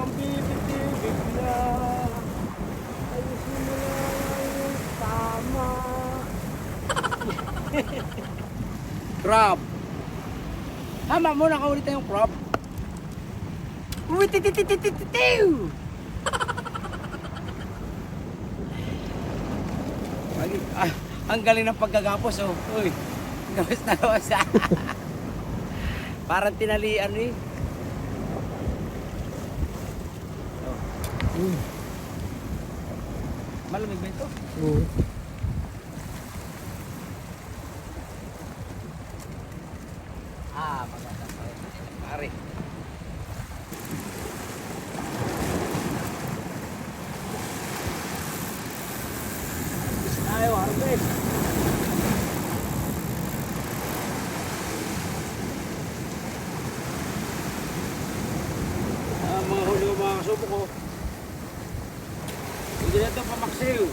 kang bibig-bibig na. Ayusin mo na yung tama. Crab. Tama mo, nakaulit na yung crab. Uy, titititititiw! Ang galing ng pagkagapos, oh. Uy, gawas na gawas. Parang tinalian, eh. Oh. Malamig ba ito? Oo. Maganda pa rin. Pare. Tayo, harvest. Mga huli ko, mga kasubo ko. Hindi na ito pamaksiw.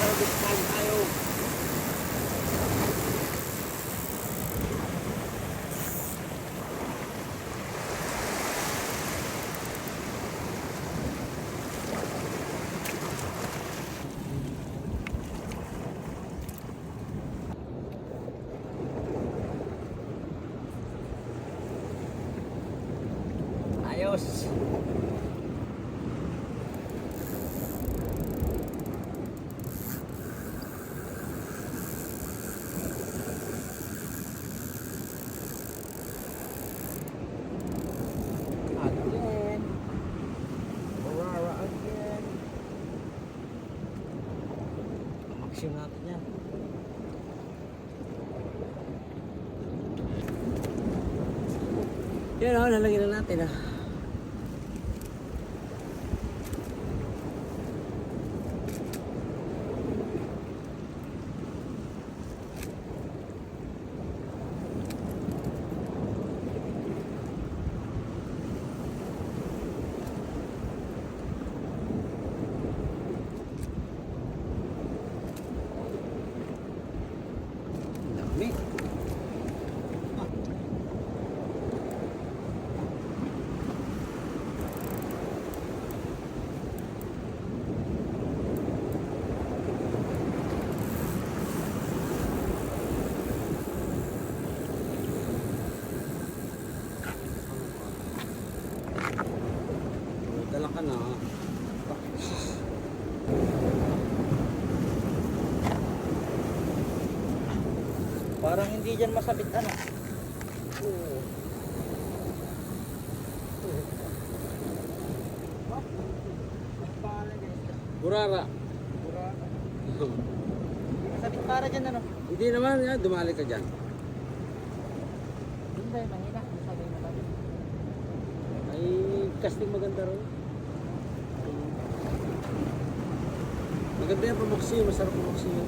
Harvest time tayo. Ayos. Again. Aurora again. Maximum natin yan. Yan o, lalagyan na natin ah. Dami. Dala ka na. Parang hindi dyan masabit ano. Burara. Burara. Masabit para dyan ano. Hindi naman, ya, dumali ka dyan. Hindi, mahina. Masabit na ba? Ay, casting maganda rin. Maganda yung pamaksiyo, masarap pamaksiyo.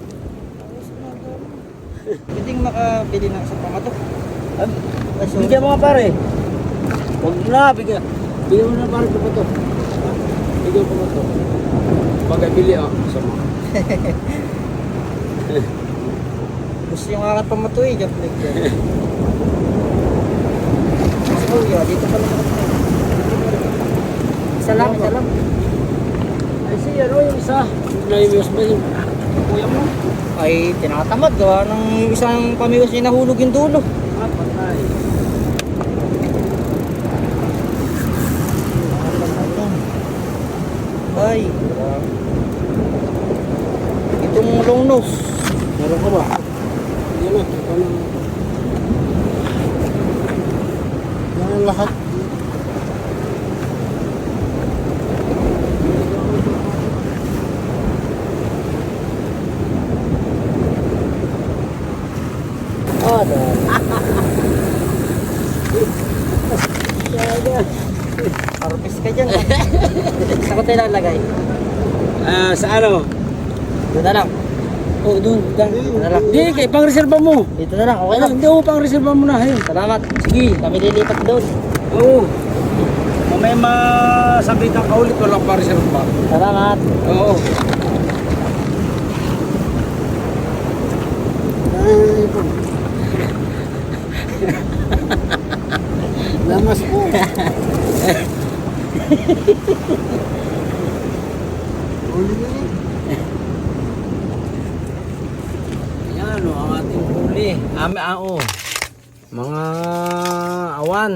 Hindi makabili na sa pamato. Bigyan mo nga pare. Huwag na, bigyan. Bigyan mo na pare pa to. Bigyan ko mo to. Pagkabili sama. Gusto yung aking pamato eh, Jeff Leg. Oh, yeah, dito pala nakapag. Isa lang, isa lang. Ay siya, ano yung isa? Naimios ba yung kuya mo? Ay, tinatamad. Gawa ng isang pamilya siya nahulog yung dulo. Patay. Ay. Itong long nose. Meron ka ba? Yan na. Yan ang lahat. Harvest ka dyan. Saan ko tayo lalagay? Sa ano? Doon na lang. Oo, doon. Diyan. Narap. Di, kay pang-reserva mo. Dito na lang. Okay Wala, lang. hindi mo pang-reserva mo na. Ayun. Salamat. Sige. Kami lilipat doon. Oo. Mamaya masabi ka kaulit, walang pang-reserva. Salamat. Oo. Lamas po. Uli na yun. Ayan o, ang ating huli. Mga awan.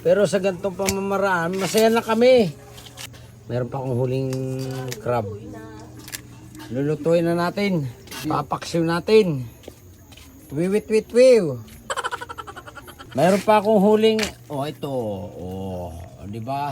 Pero sa ganitong pamamaraan, masaya na kami. Meron pa akong huling crab. Lulutuin na natin. Papaksiw natin. Wiwit-wit-wiw. Meron pa akong huling, ito. Oh, di ba?